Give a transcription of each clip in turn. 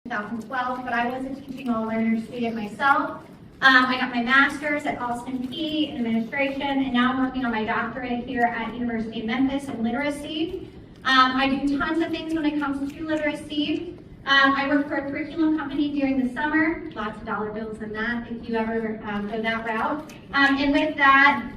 2012, but I was a teaching all-learner student myself. I got my master's at Austin Peay in administration, and now I'm working on my doctorate here at University of Memphis in literacy. I do tons of things when it comes to literacy. I work for a curriculum company during the summer, lots of dollar bills in that if you ever go that route. And with that,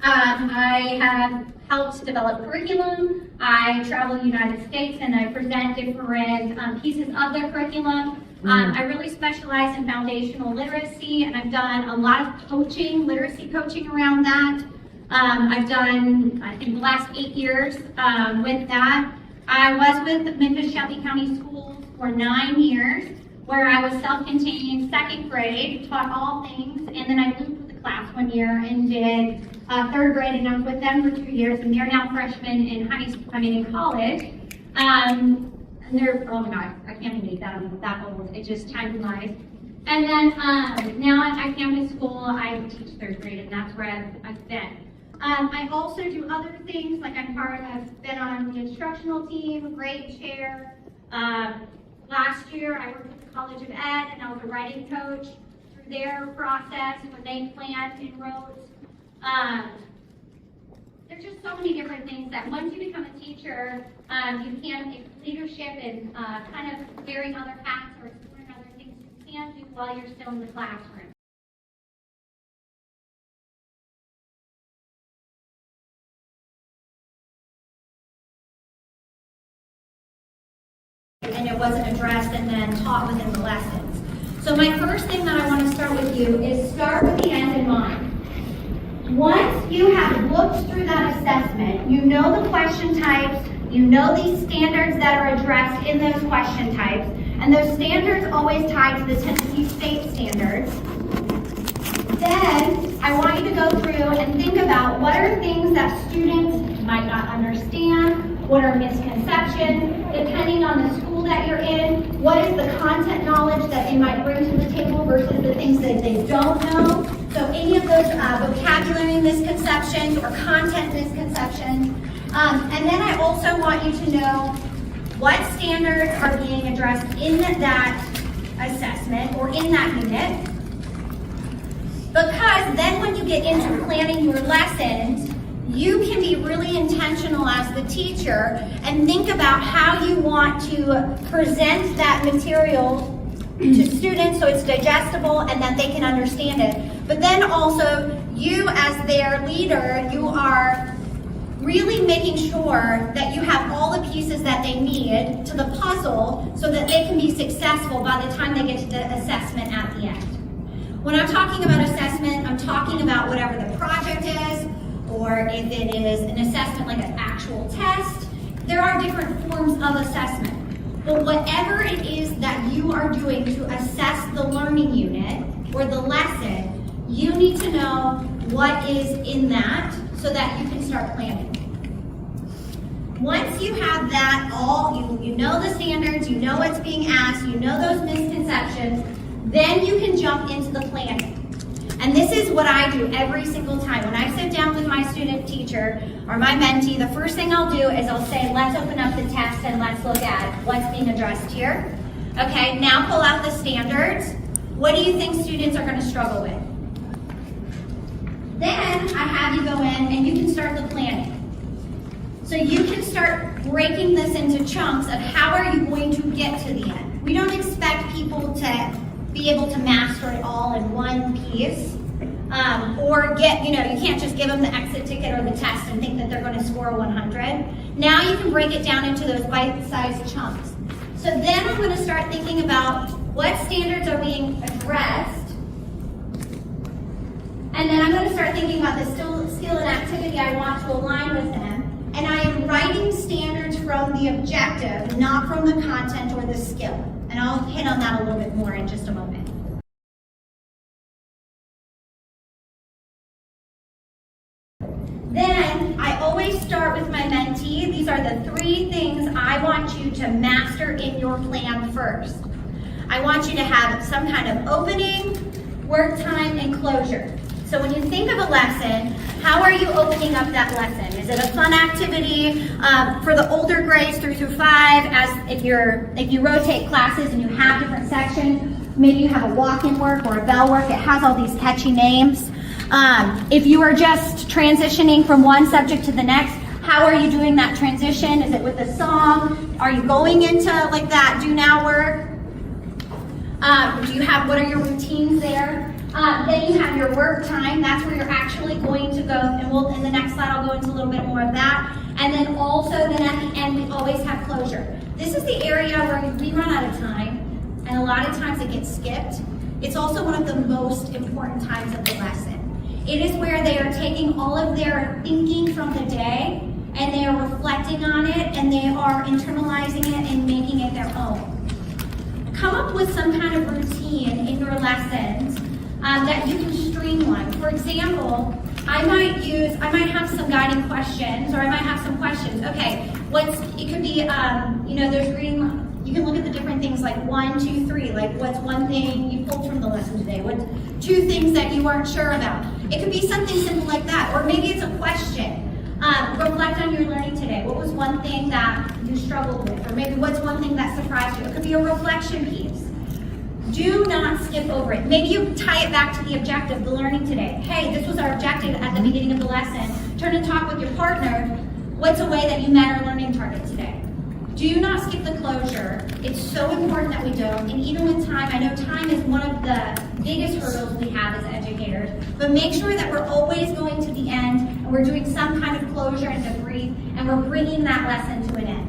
I have helped develop curriculum. I travel the United States and I present different pieces of their curriculum. I really specialize in foundational literacy, and I've done a lot of coaching, literacy coaching around that. I've done, I think, the last 8 years with that. I was with Memphis Shelby County Schools for 9 years, where I was self-contained second grade, taught all things, and then I moved with the class 1 year and did third grade, and I was with them for 2 years, and they're now freshmen in in college. And they're, oh my God, I can't believe that I'm that old. It just time flies. And then now at campus school, I teach third grade, and that's where I've been. I also do other things, like I've been on the instructional team, grade chair. Last year, I worked with the College of Ed, and I was a writing coach through their process when they planned and wrote. There's just so many different things that once you become a teacher, you can take leadership and kind of wearing other hats or exploring other things you can do while you're still in the classroom. And it wasn't addressed and then taught within the lessons. So my first thing that I want to start with you is start with the end in mind. Once you have looked through that assessment, you know the question types, you know these standards that are addressed in those question types, and those standards always tie to the Tennessee State standards. Then I want you to go through and think about what are things that students might not understand, what are misconceptions, depending on the school that you're in, what is the content knowledge that they might bring to the table versus the things that they don't know. So any of those vocabulary misconceptions or content misconceptions. And then I also want you to know what standards are being addressed in that assessment or in that unit. Because then when you get into planning your lessons, you can be really intentional as the teacher and think about how you want to present that material to students so it's digestible and that they can understand it. But then also, you as their leader, you are really making sure that you have all the pieces that they need to the puzzle so that they can be successful by the time they get to the assessment at the end. When I'm talking about assessment, I'm talking about whatever the project is, or if it is an assessment like an actual test. There are different forms of assessment. But whatever it is that you are doing to assess the learning unit or the lesson, you need to know what is in that so that you can start planning. Once you have that all, you know the standards, you know what's being asked, you know those misconceptions, then you can jump into the planning. And this is what I do every single time. When I sit down with my student teacher or my mentee, the first thing I'll do is I'll say, let's open up the text and let's look at what's being addressed here. Okay, now pull out the standards. What do you think students are going to struggle with? Then I have you go in and you can start the planning. So you can start breaking this into chunks of how are you going to get to the end. We don't expect people to be able to master it all in one piece, or get, you can't just give them the exit ticket or the test and think that they're going to score a 100. Now you can break it down into those bite-sized chunks. So then I'm going to start thinking about what standards are being addressed, and then I'm going to start thinking about the skill and activity I want to align with them, and I am writing standards from the objective, not from the content or the skill. And I'll hit on that a little bit more in just a moment. Then I always start with my mentee. These are the 3 things I want you to master in your plan first. I want you to have some kind of opening, work time, and closure. So when you think of a lesson, how are you opening up that lesson? Is it a fun activity for the older grades 3 through 5? As if you rotate classes and you have different sections, maybe you have a walk-in work or a bell work. It has all these catchy names. If you are just transitioning from one subject to the next, how are you doing that transition? Is it with a song? Are you going into like that do now work? What are your routines there? Then you have your work time. That's where you're actually going to go, and in the next slide I'll go into a little bit more of that. And then also then at the end we always have closure. This is the area where we run out of time, and a lot of times it gets skipped. It's also one of the most important times of the lesson. It is where they are taking all of their thinking from the day and they are reflecting on it and they are internalizing it and making it their own. Come up with some kind of routine in your lessons that you can streamline. For example, I might have some guiding questions, or I might have some questions. Okay, it could be, there's green. You can look at the different things like 1, 2, 3. Like, what's one thing you pulled from the lesson today? What 2 things that you weren't sure about? It could be something simple like that, or maybe it's a question. Reflect on your learning today. What was one thing that you struggled with? Or maybe what's one thing that surprised you? It could be a reflection piece. Do not skip over it. Maybe you tie it back to the objective, the learning today. Hey, this was our objective at the beginning of the lesson. Turn and talk with your partner. What's a way that you met our learning target today? Do not skip the closure. It's so important that we don't. And even with time, I know time is one of the biggest hurdles we have as educators, but make sure that we're always going to the end and we're doing some kind of closure and debrief and we're bringing that lesson to an end.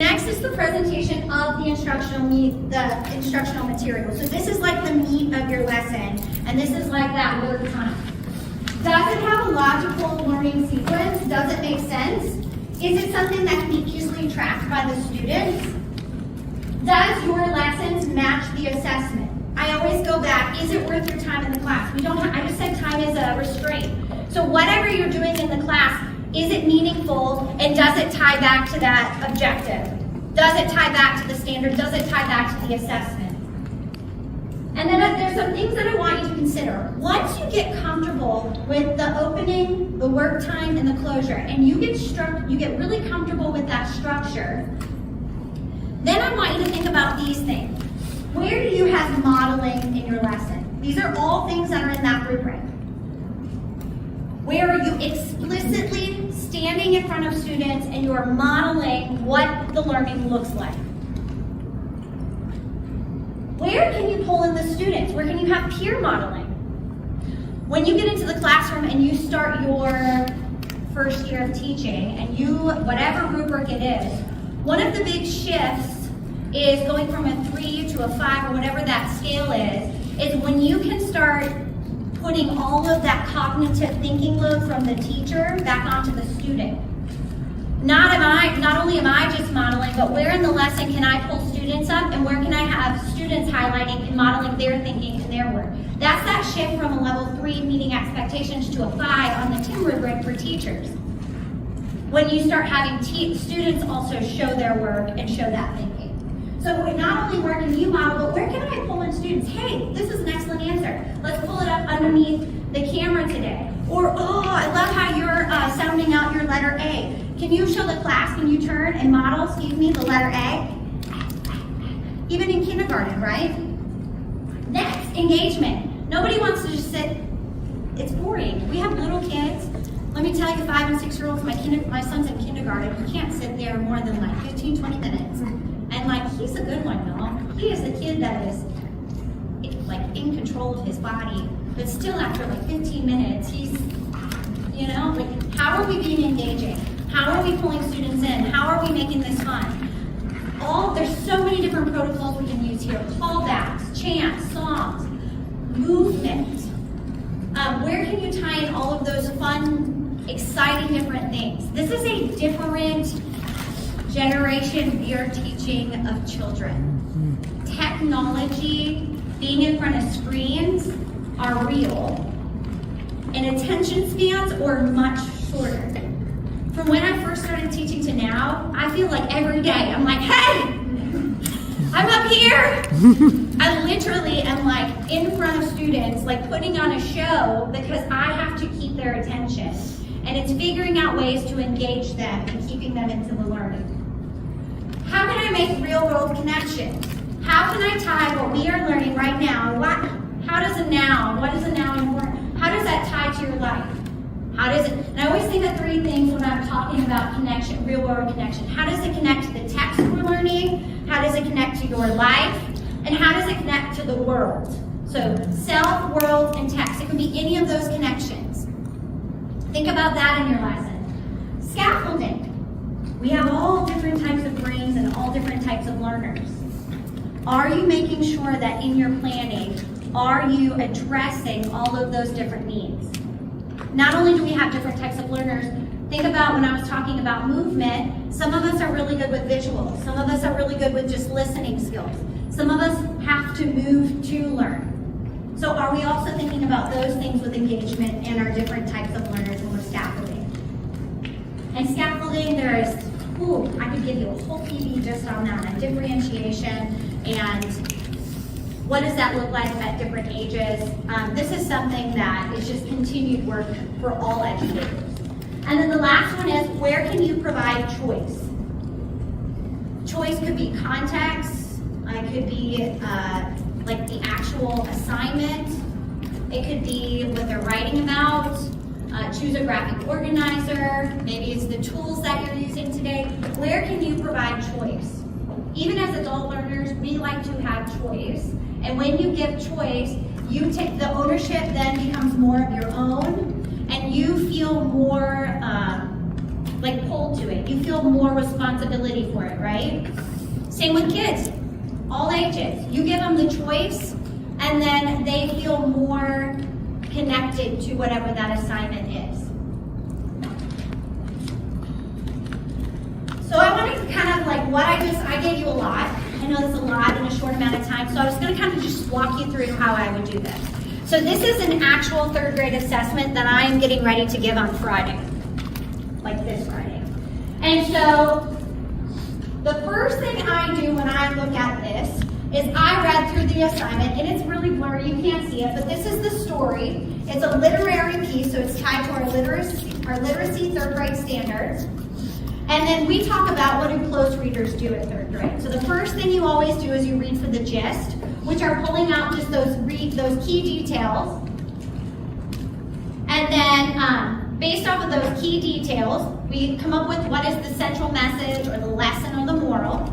Next is the presentation of the instructional material. So this is like the meat of your lesson, and this is like that work time. Does it have a logical learning sequence? Does it make sense? Is it something that can be easily tracked by the students? Does your lessons match the assessment? I always go back, is it worth your time in the class? I just said time is a restraint. So whatever you're doing in the class, is it meaningful, and does it tie back to that objective? Does it tie back to the standard? Does it tie back to the assessment? And then there's some things that I want you to consider. Once you get comfortable with the opening, the work time, and the closure, and you get really comfortable with that structure, then I want you to think about these things. Where do you have modeling in your lesson? These are all things that are in that rubric. Where are you explicitly standing in front of students and you are modeling what the learning looks like? Where can you pull in the students? Where can you have peer modeling? When you get into the classroom and you start your first year of teaching and whatever rubric it is, one of the big shifts is going from a 3 to a 5 or whatever that scale is when you can start putting all of that cognitive thinking load from the teacher back onto the student. Not only am I just modeling, but where in the lesson can I pull students up and where can I have students highlighting and modeling their thinking and their work? That's that shift from a level 3 meeting expectations to a 5 on the TIM rubric for teachers. When you start having students also show their work and show that thinking. So not only where can you model, but where can I pull in students? Hey, this is an excellent answer. Let's pull it up underneath the camera today. Or, oh, I love how you're sounding out your letter A. Can you show the class, can you turn and model, the letter A? Even in kindergarten, right? Next, engagement. Nobody wants to just sit. It's boring. We have little kids. Let me tell you, 5 and 6-year-olds, my son's in kindergarten. He can't sit there more than like 15, 20 minutes. And he's a good one, y'all. He is the kid that is in control of his body, but still after 15 minutes, he's, how are we being engaging? How are we pulling students in? How are we making this fun? There's so many different protocols we can use here. Callbacks, chants, songs, movement. Where can you tie in all of those fun, exciting different things? This is a different generation we are teaching of children. Technology, being in front of screens are real. and attention spans are much shorter. From when I first started teaching to now, I feel like every day I'm like, hey, I'm up here. I literally am like in front of students, like putting on a show because I have to keep their attention. And it's figuring out ways to engage them and keeping them into the learning. How can I make real world connections? How can I tie what we are learning right now? How does a noun, what is a noun important? How does that tie to your life? How does it, and I always think of three things when I'm talking about connection, real world connection. How does it connect to the text we're learning? How does it connect to your life? And how does it connect to the world? So self, world, and text. It can be any of those connections. Think about that in your lesson. Scaffolding. We have all different types of brains and all different types of learners. Are you making sure that in your planning, are you addressing all of those different needs? Not only do we have different types of learners, think about when I was talking about movement, some of us are really good with visuals. Some of us are really good with just listening skills. Some of us have to move to learn. So are we also thinking about those things with engagement and our different types of learners when we're scaffolding? And scaffolding, there is, I could give you a whole PV just on that, on differentiation and what does that look like at different ages? This is something that is just continued work for all educators. And then the last one is, where can you provide choice? Choice could be context, it could be like the actual assignment, it could be what they're writing about, choose a graphic organizer, maybe it's the tools that you're using today. Where can you provide choice? Even as adult learners, we like to have choice. And when you give choice, you take the ownership then becomes more of your own, and you feel more like pulled to it. You feel more responsibility for it, right? Same with kids, all ages. You give them the choice, and then they feel more connected to whatever that assignment is. So I wanted to kind of like I gave you a lot. I know that's a lot in a short amount of time, so I was going to kind of just walk you through how I would do this. So this is an actual third grade assessment that I am getting ready to give on Friday, like this Friday. And so the first thing I do when I look at this is I read through the assignment, and it's really blurry, you can't see it, but this is the story. It's a literary piece, so it's tied to our literacy third grade standards. And then we talk about what do close readers do at third grade. So the first thing you always do is you read for the gist, which are pulling out just those key details. And then based off of those key details, we come up with what is the central message or the lesson or the moral.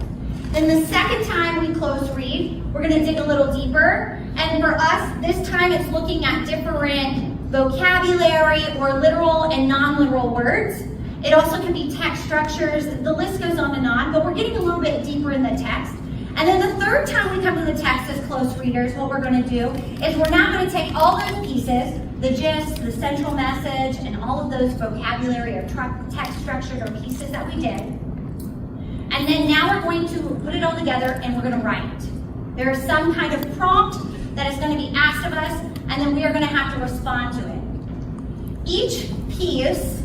Then the second time we close read, we're going to dig a little deeper. And for us, this time it's looking at different vocabulary or literal and non-literal words. It also can be text structures. The list goes on and on, but we're getting a little bit deeper in the text. And then the third time we come to the text as close readers, what we're going to do is we're now going to take all those pieces, the gist, the central message, and all of those vocabulary or text structures or pieces that we did. And then now we're going to put it all together and we're going to write. There is some kind of prompt that is going to be asked of us, and then we are going to have to respond to it. Each piece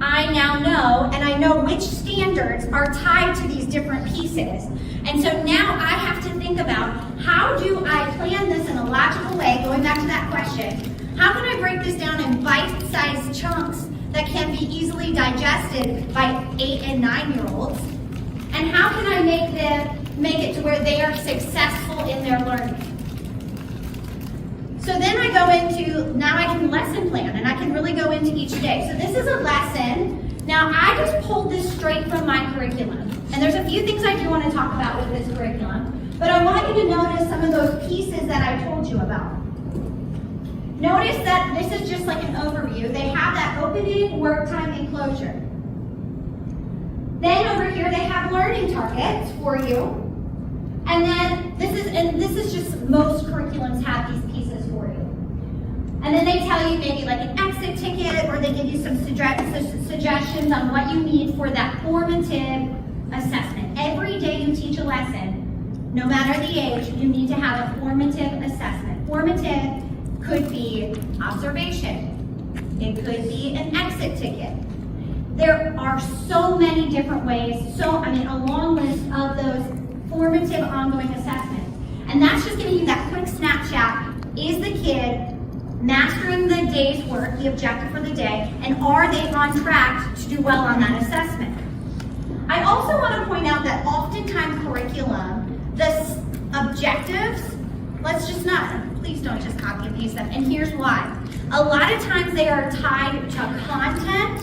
I now know, and I know which standards are tied to these different pieces. And so now I have to think about, how do I plan this in a logical way, going back to that question, how can I break this down in bite-sized chunks that can be easily digested by 8 and 9-year-olds? And how can I make it to where they are successful in their learning? So then I go into, now I can lesson plan, and I can really go into each day. So this is a lesson. Now I just pulled this straight from my curriculum. And there's a few things I do want to talk about with this curriculum. But I want you to notice some of those pieces that I told you about. Notice that this is just like an overview. They have that opening, work time, and closure. Then over here they have learning targets for you. And then this is just, most curriculums have these pieces for you. And then they tell you maybe like an exit ticket, or they give you some suggestions on what you need for that formative assessment. Every day you teach a lesson, no matter the age, you need to have a formative assessment. Formative could be observation, It could be an exit ticket. There are so many different ways, a long list of those formative ongoing assessments. And that's just giving you that quick snapshot. Is the kid mastering the day's work, the objective for the day, and are they on track to do well on that assessment? I also want to point out that oftentimes curriculum, the objectives, please don't just copy and paste them, and here's why. A lot of times they are tied to content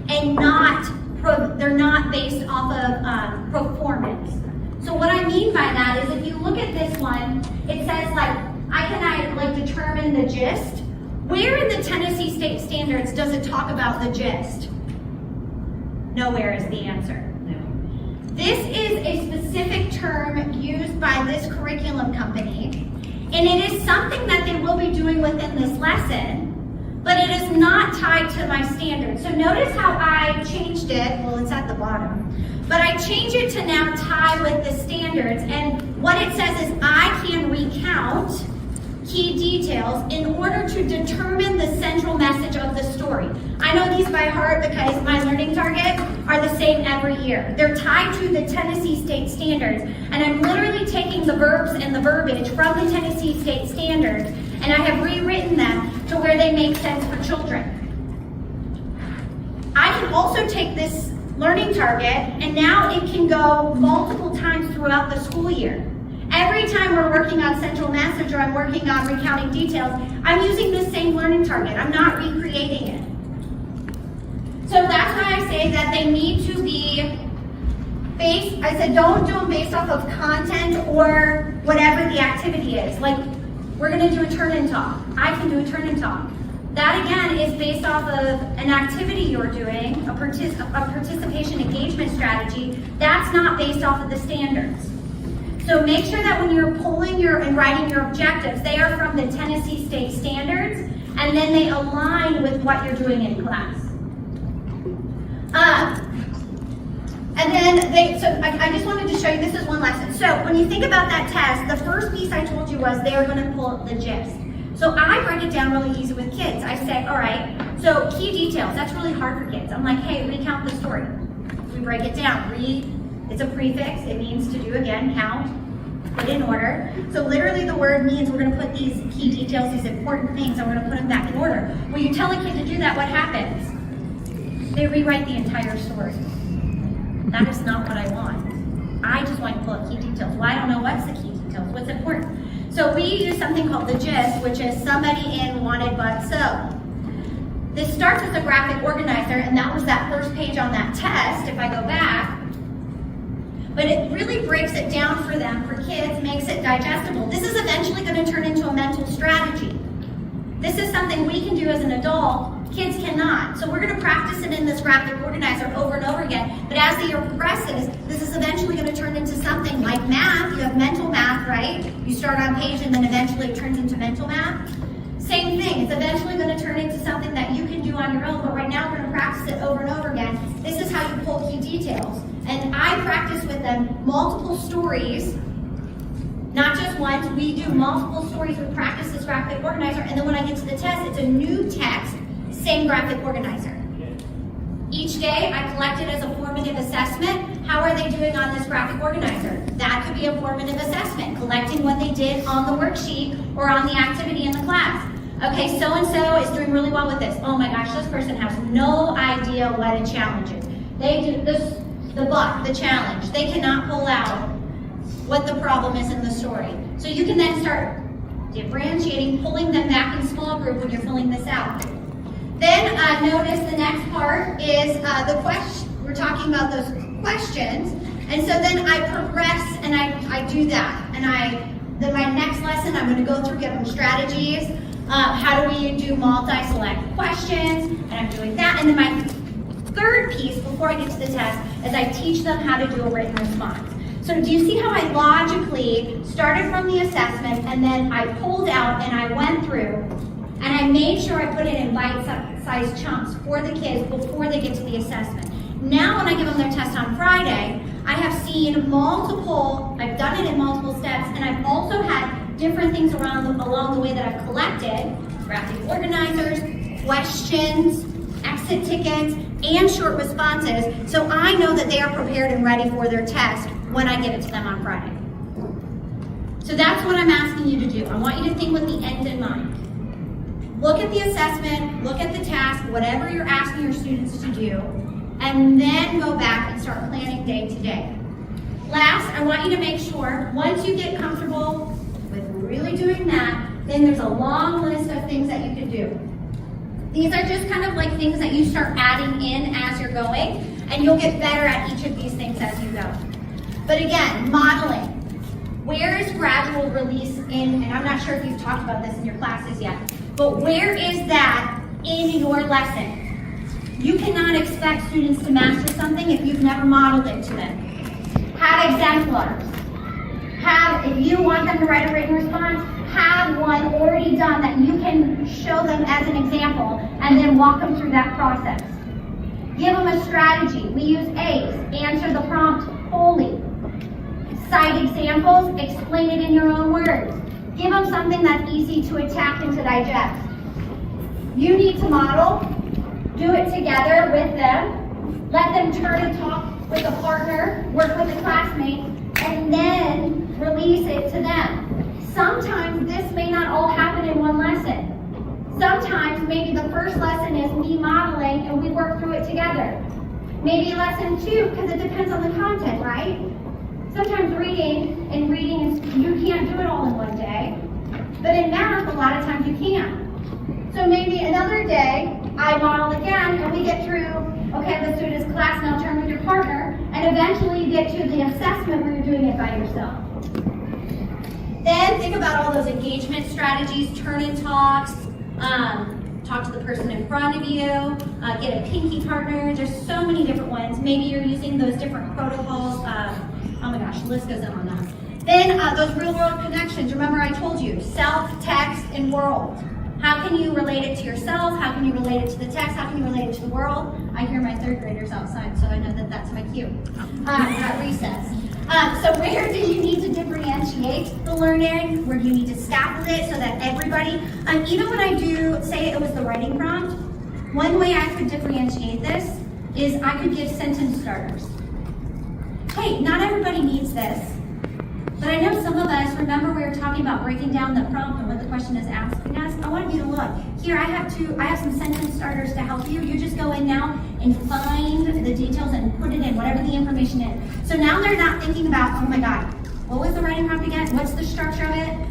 and they're not based off of performance. So what I mean by that is if you look at this one, it says I determine the gist. Where in the Tennessee State Standards does it talk about the gist? Nowhere is the answer. This is a specific term used by this curriculum company, and it is something that they will be doing within this lesson, but it is not tied to my standards. So notice how I changed it. Well, it's at the bottom, but I changed it to now tie with the standards, and what it says is I can recount key details in order to determine the central message of the story. I know these by heart because my learning targets are the same every year. They're tied to the Tennessee State Standards, and I'm literally taking the verbs and the verbiage from the Tennessee State Standards, and I have rewritten them to where they make sense for children. I can also take this learning target, and now it can go multiple times throughout the school year. Every time we're working on central message or I'm working on recounting details, I'm using the same learning target. I'm not recreating it. So that's why I say that they need to be based, I said don't do them based off of content or whatever the activity is. Like, we're gonna do a turn-in talk. I can do a turn-in talk. That again is based off of an activity you're doing, a participation engagement strategy. That's not based off of the standards. So make sure that when you're pulling and writing your objectives, they are from the Tennessee State Standards, and then they align with what you're doing in class. I just wanted to show you, this is one lesson. So when you think about that test, the first piece I told you was they are going to pull the gist. So I break it down really easy with kids. I say, all right, so key details, that's really hard for kids. I'm like, hey, recount the story. We break it down. Read. It's a prefix. It means to do again, count, put in order. So literally the word means we're going to put these key details, these important things, and we're going to put them back in order. When you tell a kid to do that, what happens? They rewrite the entire story. That is not what I want. I just want to pull up key details. Well, I don't know what's the key details, what's important. So we use something called the gist, which is somebody in wanted but so. This starts as a graphic organizer, and that was that first page on that test, if I go back. But it really breaks it down for them, for kids, makes it digestible. This is eventually going to turn into a mental strategy. This is something we can do as an adult, kids cannot. So we're going to practice it in this graphic organizer over and over again. But as the year progresses, this is eventually going to turn into something like math. You have mental math, right? You start on page and then eventually it turns into mental math. Same thing, it's eventually going to turn into something that you can do on your own, but right now we're going to practice it over and over again. This is how you pull key details. And I practice with them multiple stories, not just once. We do multiple stories. We practice this graphic organizer, and then when I get to the test, it's a new text, same graphic organizer. Each day, I collect it as a formative assessment. How are they doing on this graphic organizer? That could be a formative assessment, collecting what they did on the worksheet or on the activity in the class. Okay, so-and-so is doing really well with this. Oh my gosh, this person has no idea what a challenge is. They do this. The challenge. They cannot pull out what the problem is in the story. So you can then start differentiating, pulling them back in small group when you're filling this out. Then notice the next part is the question. We're talking about those questions. And so then I progress and I do that. And then my next lesson, I'm going to go through, give them strategies. How do we do multi-select questions? And I'm doing that. And then my third piece before I get to the test is I teach them how to do a written response. So do you see how I logically started from the assessment and then I pulled out and I went through and I made sure I put it in bite-sized chunks for the kids before they get to the assessment. Now when I give them their test on Friday, I have seen I've done it in multiple steps, and I've also had different things along the way that I've collected, graphic organizers, questions, exit tickets, and short responses, so I know that they are prepared and ready for their test when I give it to them on Friday. So that's what I'm asking you to do. I want you to think with the end in mind. Look at the assessment, look at the task, whatever you're asking your students to do, and then go back and start planning day to day. Last, I want you to make sure, once you get comfortable with really doing that, then there's a long list of things that you can do. These are just kind of like things that you start adding in as you're going, and you'll get better at each of these things as you go. But again, modeling. Where is gradual release in, and I'm not sure if you've talked about this in your classes yet, but where is that in your lesson? You cannot expect students to master something if you've never modeled it to them. Have exemplars. If you want them to write a written response, have one already done that you can show them as an example and then walk them through that process. Give them a strategy. We use ACE, answer the prompt wholly. Cite examples, explain it in your own words. Give them something that's easy to attack and to digest. You need to model, do it together with them, let them turn and talk with a partner, work with a classmate, and then release it to them. Sometimes this may not all happen in one lesson. Sometimes maybe the first lesson is me modeling and we work through it together. Maybe lesson 2, because it depends on the content, right? Sometimes reading is, you can't do it all in one day. But in math, a lot of times you can. So maybe another day, I model again and we get through, okay, let's do this class, now turn with your partner, and eventually you get to the assessment where you're doing it by yourself. Then think about all those engagement strategies, turn-in talks, talk to the person in front of you, get a pinky partner. There's so many different ones. Maybe you're using those different protocols. Oh my gosh, the list goes on that. Then those real-world connections. Remember I told you, self, text, and world. How can you relate it to yourself? How can you relate it to the text? How can you relate it to the world? I hear my third graders outside, so I know that that's my cue at recess. So where do you need to differentiate the learning? Where do you need to scaffold it so that everybody, even when I do say it was the writing prompt, one way I could differentiate this is I could give sentence starters. Hey, not everybody needs this, but I know some of us, remember we were talking about breaking down the prompt and what the question is asking us? I want you to look. Here, I have some sentence starters to help you. You just go in now and find the details and put it in, whatever the information is. So now they're not thinking about, oh my God, what was the writing prompt again? What's the structure of it?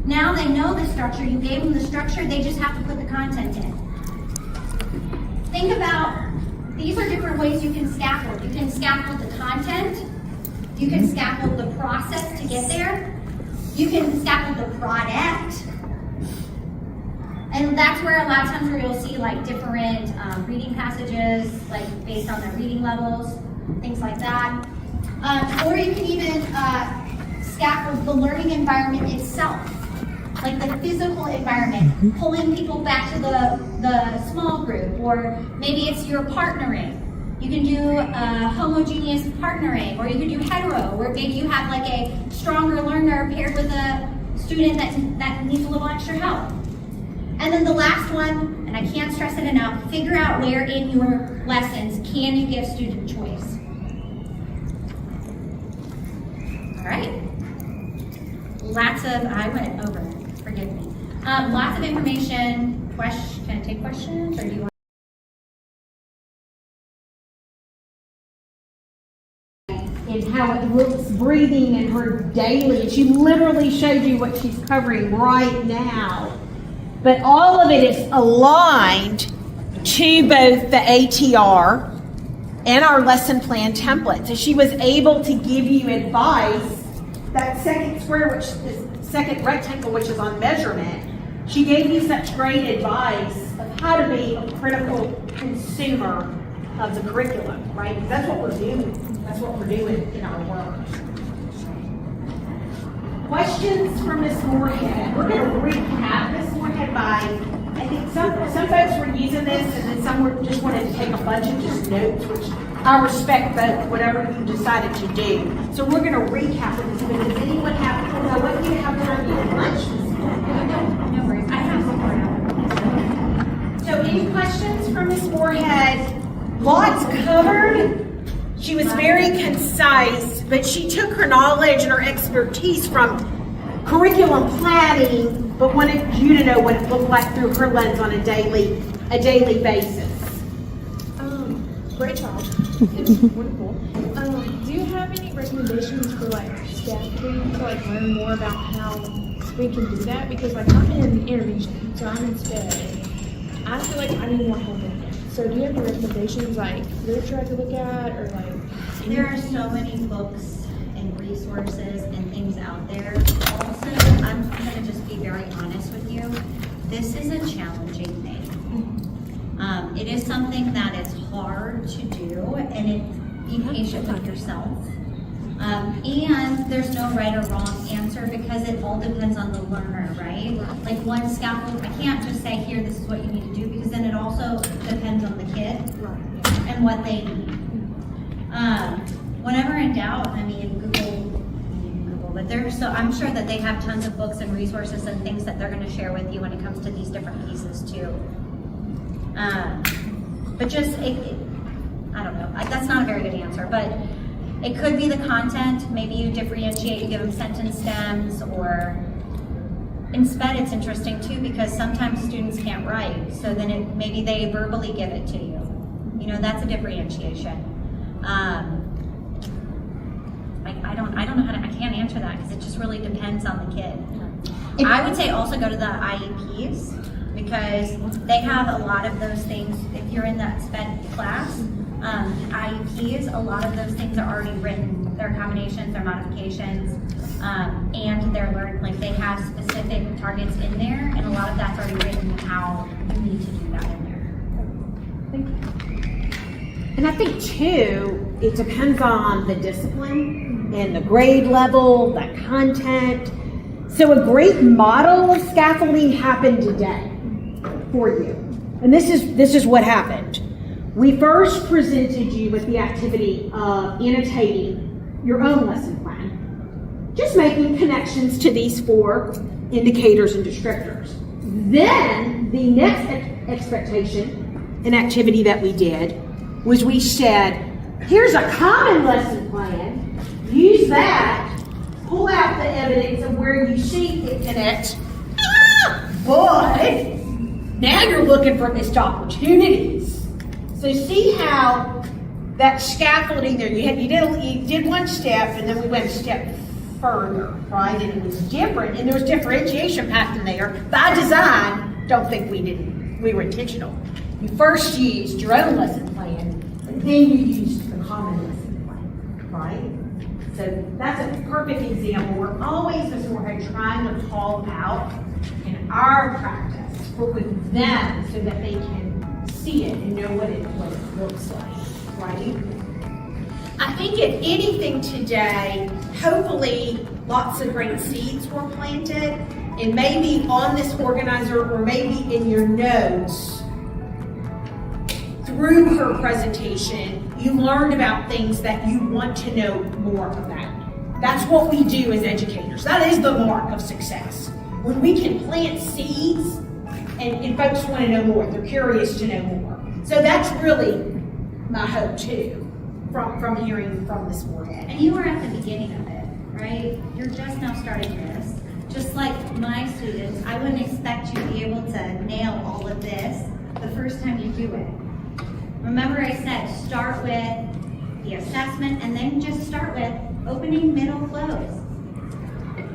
Now they know the structure. You gave them the structure. They just have to put the content in. Think about, these are different ways you can scaffold. You can scaffold the content. You can scaffold the process to get there. You can scaffold the product. And that's where a lot of times where you'll see like different reading passages, like based on their reading levels, things like that. Or you can even scaffold the learning environment itself, like the physical environment, pulling people back to the small group, or maybe it's your partnering. You can do homogeneous partnering, or you can do hetero, where maybe you have like a stronger learner paired with a student that needs a little extra help. And then the last one, and I can't stress it enough, figure out where in your lessons can you give student choice. All right. I went over, forgive me. Lots of information. Can I take questions, or do you want? And how it looks breathing in her daily. And she literally showed you what she's covering right now. But all of it is aligned to both the ATR and our lesson plan template. So she was able to give you advice. That second square, which is second rectangle, which is on measurement, she gave you such great advice of how to be a critical consumer of the curriculum, right? Because that's what we're doing. That's what we're doing in our work. Questions for Ms. Moorhead. We're going to recap Ms. Moorhead by, I think some folks were using this and then some were just wanted to take a bunch of just notes, which I respect both, whatever you decided to do. So we're going to recap this, but does anyone have, what do you have for your lunch this morning? No worries, I have some more. So in lots covered. She was very concise, but she took her knowledge and her expertise from curriculum planning, but wanted you to know what it looked like through her lens on a daily basis. Great job. It's wonderful. Do you have any recommendations for like scaffolding to like learn more about how we can do that? Because like I'm in intervention, so I'm in SPED. I feel like I need more help in it. So do you have any recommendations like literature I could look at or like? There are so many books and resources and things out there. Also, I'm gonna just be very honest with you. This is a challenging thing. It is something that is hard to do, and be patient with yourself. And there's no right or wrong answer because it all depends on the learner, right? Like one scaffold, I can't just say, here, this is what you need to do, because then it also depends on the kid and what they need. Whenever in doubt, I mean, Google, but I'm sure that they have tons of books and resources and things that they're going to share with you when it comes to these different pieces too. But just, I don't know, that's not a very good answer, but it could be the content. Maybe you differentiate, you give them sentence stems, or in SPED it's interesting too because sometimes students can't write, so then maybe they verbally give it to you. You know, that's a differentiation. I don't know how to, I can't answer that because it just really depends on the kid. I would say also go to the IEPs because they have a lot of those things. If you're in that SPED class, IEPs, a lot of those things are already written. Their accommodations, their modifications, and they're learned, like they have specific targets in there, and a lot of that's already written how you need to do that in there. Thank you. And I think too, it depends on the discipline and the grade level, the content. So a great model of scaffolding happened today for you. And this is what happened. We first presented you with the activity of annotating your own lesson plan. Just making connections to these 4 indicators and descriptors. Then the next expectation and activity that we did was we said, here's a common lesson plan. Use that. Pull out the evidence of where you see it connects. But now you're looking for missed opportunities. So see how that scaffolding there, you did one step and then we went a step further, right? And it was different and there was differentiation packed in there. By design, don't think we were intentional. You first used your own lesson plan, and then you used the common lesson plan, right? So that's a perfect example. We're always, as Moorhead, trying to call out in our practice for with them so that they can see it and know what it looks like, right? I think if anything today, hopefully lots of great seeds were planted, and maybe on this organizer or maybe in your notes, through her presentation, you learned about things that you want to know more about. That's what we do as educators. That is the mark of success. When we can plant seeds and folks want to know more, they're curious to know more. So that's really my hope too, from hearing from this Moorhead. And you were at the beginning of it, right? You're just now starting this. Just like my students, I wouldn't expect you to be able to nail all of this the first time you do it. Remember I said start with the assessment and then just start with opening, middle, close.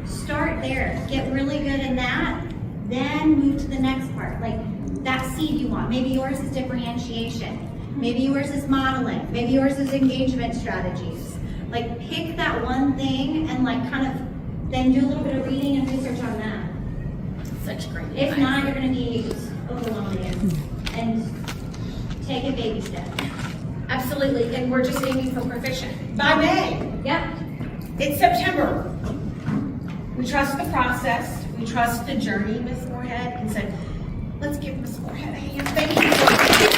Start there, get really good in that, then move to the next part. Like that seed you want. Maybe yours is differentiation. Maybe yours is modeling. Maybe yours is engagement strategies. Like pick that one thing and like kind of then do a little bit of reading and research on that. Such great advice. If not, you're gonna be overwhelmed and take a baby step. Absolutely, and we're just aiming for proficient. By May. Yep. It's September. We trust the process. We trust the journey, Ms. Moorhead. And so let's give Ms. Moorhead a hand. Thank you.